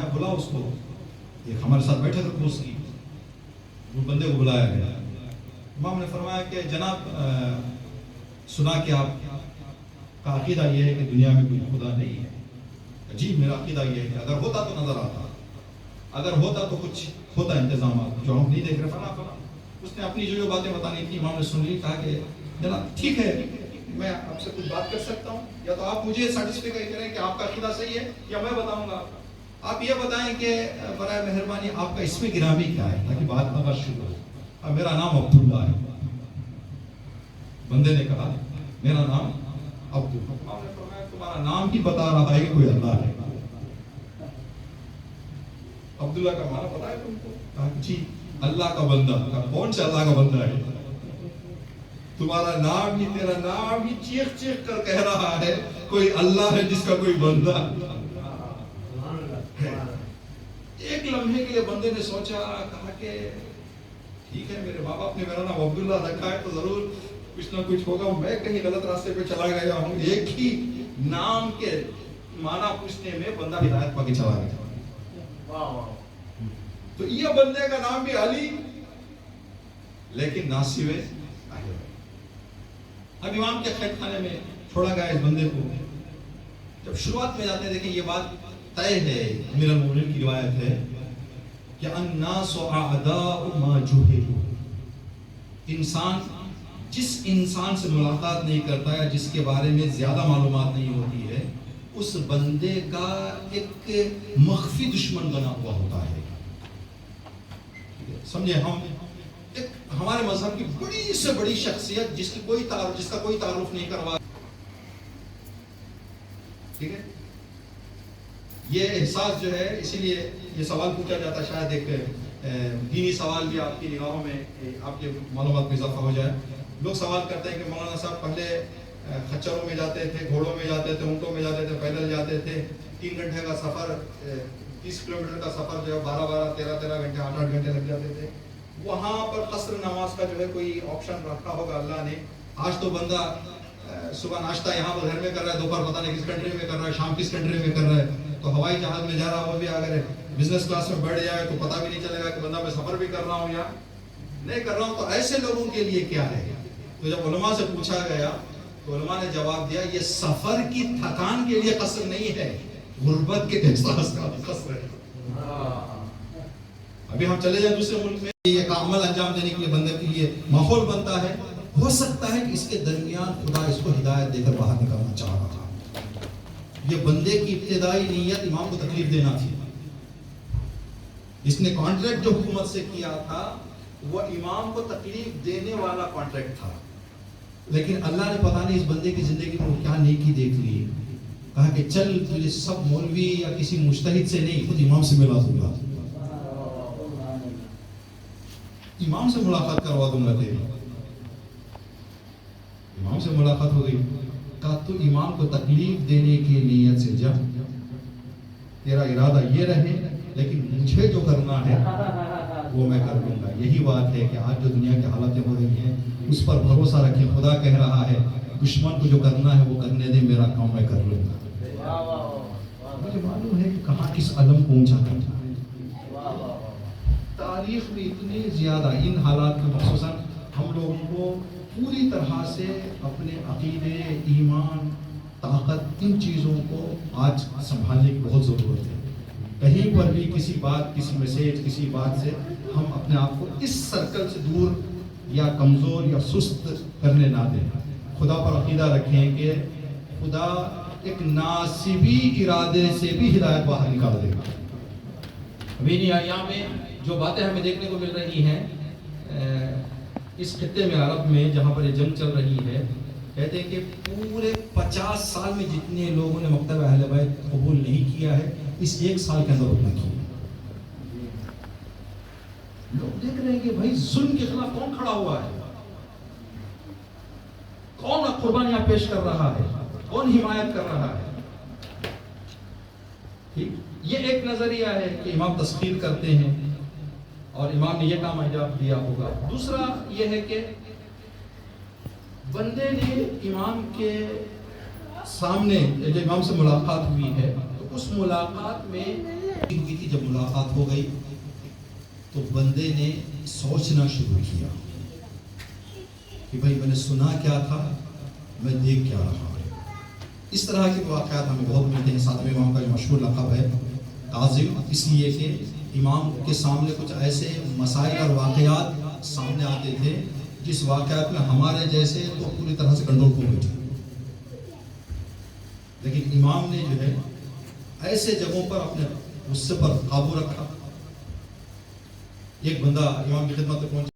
فرمایا بلاؤ اس کو، ایک ہمارے ساتھ بیٹھک رکھو اس کی. وہ بندے کو بلایا گیا. امام نے فرمایا کہ جناب سنا کہ آپ کا عقیدہ یہ ہے کہ دنیا میں کوئی خدا نہیں ہے. جی میرا عقیدہ یہ ہے کہ اگر ہوتا تو نظر آتا، اگر ہوتا تو کچھ ہوتا انتظامات جو ہم نہیں دیکھ رہے فلاں فلاں. اس نے اپنی جو باتیں بتانی تھی امام نے سن لی. کہا کہ جناب ٹھیک ہے میں آپ سے کچھ بات کر سکتا ہوں، یا تو آپ مجھے سرٹیفکیٹ کریں کہ آپ کا عقیدہ صحیح ہے، یا میں بتاؤں گا. آپ یہ بتائیں کہ برائے مہربانی آپ کا اسم گرامی کیا ہے تاکہ بات اگر شروع ہو. میرا نام عبداللہ ہے. بندے نے کہا میرا نام عبداللہ. امام نے فرمایا تمہارا نام ہی بتا رہا ہے کہ کوئی اللہ ہے. عبداللہ کا معنی پتا ہے تم کو؟ کہا جی اللہ کا بندہ. کون سا اللہ کا بندہ ہے؟ تمہارا نام ہی تیرا نام ہی چیخ چیخ کر کہہ رہا ہے کوئی اللہ ہے جس کا کوئی بندہ ہے. ایک لمحے کے لیے بندے نے سوچا، کہا کہ ٹھیک ہے میرے ماں باپ نے میرا نام عبداللہ رکھا ہے تو ضرور کچھ نہ کچھ ہوگا، میں کہیں غلط راستے پہ چلا گیا ہوں. ایک ہی نام کے معنی پوچھنے میں بندہ ہدایت پا کے چلا گیا. تو یہ بندے کا نام بھی علی لیکن ناصب ہے. اب امام کے قید خانے میں چھوڑا گیا اس بندے کو. جب شروعات میں جاتے ہیں دیکھیں یہ بات طے ہے، امیر المومنین کی روایت ہے کہ الناس اعداء ما جہلوا. انسان جس انسان سے ملاقات نہیں کرتا ہے، جس کے بارے میں زیادہ معلومات نہیں ہوتی ہے، اس بندے کا ایک مخفی دشمن بنا ہوا ہوتا ہے. سمجھے، ہم ایک ہمارے مذہب کی بڑی سے بڑی شخصیت جس کا کوئی تعارف نہیں کروا. ٹھیک ہے، یہ احساس جو ہے، اسی لیے یہ سوال پوچھا جاتا ہے، شاید ایک دینی سوال بھی آپ کی نگاہوں میں آپ کے معلومات میں اضافہ ہو جائے. لوگ سوال کرتے ہیں کہ مولانا صاحب پہلے خچروں میں جاتے تھے، گھوڑوں میں جاتے تھے، اونٹوں میں جاتے تھے، پیدل جاتے تھے، 3 گھنٹے کا سفر، 30 کلومیٹر کا سفر جو ہے 12 13 گھنٹے 8 گھنٹے لگ جاتے تھے. وہاں پر قصر نماز کا جو ہے کوئی آپشن رکھا ہوگا اللہ نے. آج تو بندہ صبح ناشتہ یہاں پر گھر میں کر رہا ہے، دوپہر پتہ نہیں کس کنٹری میں کر رہا ہے، شام کس کنٹری میں کر رہا ہے. تو ہوائی جہاز میں جا رہا ہو بھی اگر بزنس کلاس میں بیٹھ جائے تو پتہ بھی نہیں چلے گا کہ بندہ میں سفر بھی کر رہا ہوں یا نہیں کر رہا ہوں. تو ایسے لوگوں کے لیے کیا ہے؟ تو جب علماء سے پوچھا گیا تو علماء نے جواب دیا یہ سفر کی تھکان کے لیے قصر نہیں ہے، غربت کے احساس کا قصر ہے. ابھی ہم چلے جائیں دوسرے ملک میں، یہ عمل انجام دینے کے لیے بندے کے لیے ماحول بنتا ہے. ہو سکتا ہے کہ اس کے درمیان خدا اس کو ہدایت دے کر باہر نکالنا چاہ رہا تھا. یہ بندے کی ابتدائی نیت امام کو تکلیف دینا تھی. اس نے کانٹریکٹ جو حکومت سے کیا تھا وہ امام کو تکلیف دینے والا کانٹریکٹ تھا، لیکن اللہ نے پتہ نہیں اس بندے کی زندگی میں کیا نیکی دیکھ لی. کہا کہ چل تجھے سب مولوی یا کسی مجتہد سے نہیں، خود امام سے ملا دوں گا، امام سے ملاقات کروا دوں گا تیری. امام سے ملاقات ہو گئی. کہا تو امام کو تکلیف دینے کی نیت سے جا، تیرا ارادہ یہ رہے لیکن مجھے جو کرنا ہے وہ میں کر لوں گا. یہی بات ہے کہ آج جو دنیا کی حالتیں ہو رہی ہیں اس پر بھروسہ رکھیں. خدا کہہ رہا ہے دشمن کو جو کرنا ہے وہ کرنے دے، میرا کام میں کر لوں گا. مجھے معلوم ہے کہ کہاں کس علم پہنچا تھا. تاریخ میں اتنے زیادہ ان حالات میں خصوصاً ہم لوگوں کو پوری طرح سے اپنے عقیدے، ایمان، طاقت، ان چیزوں کو آج سنبھالنے کی بہت ضرورت ہے. کہیں پر بھی کسی بات، کسی میسیج، کسی بات سے ہم اپنے آپ کو اس سرکل سے دور یا کمزور یا سست کرنے نہ دیں. خدا پر عقیدہ رکھیں کہ خدا ایک ناصبی ارادے سے بھی ہدایت باہر نکال دے گا. ابھی نہیں ایام میں جو باتیں ہمیں دیکھنے کو مل رہی ہیں اس خطے میں، عرب میں جہاں پر یہ جنگ چل رہی ہے، کہتے ہیں کہ پورے 50 سال میں جتنے لوگوں نے مکتب اہل بیت قبول نہیں کیا ہے، اس 1 سال کے اندر اتنا کیا. لوگ دیکھ رہے ہیں کہ بھائی ظلم کے خلاف کون کھڑا ہوا ہے، کون قربانیاں پیش کر رہا ہے، کون حمایت کر رہا ہے. یہ ایک نظریہ ہے کہ امام تسخیر کرتے ہیں اور امام نے یہ کام انجام دیا ہوگا. دوسرا یہ ہے کہ بندے نے امام کے سامنے جب امام سے ملاقات ہوئی ہے تو اس ملاقات میں ہوئی تھی. جب ملاقات ہو گئی تو بندے نے سوچنا شروع کیا کہ بھائی میں نے سنا کیا تھا, میں دیکھ کیا رہا. اس طرح کے واقعات ہمیں بہت ملتے ہیں. ساتویں امام کا جو مشہور لقب ہے کاظم, اس لیے کہ امام کے سامنے کچھ ایسے مسائل اور واقعات سامنے آتے تھے جس واقعات میں ہمارے جیسے تو پوری طرح سے کنٹرول کھو بیٹھے, لیکن امام نے جو ہے ایسے جگہوں پر اپنے غصے پر قابو رکھا. ایک بندہ امام کی خدمت میں پہنچا.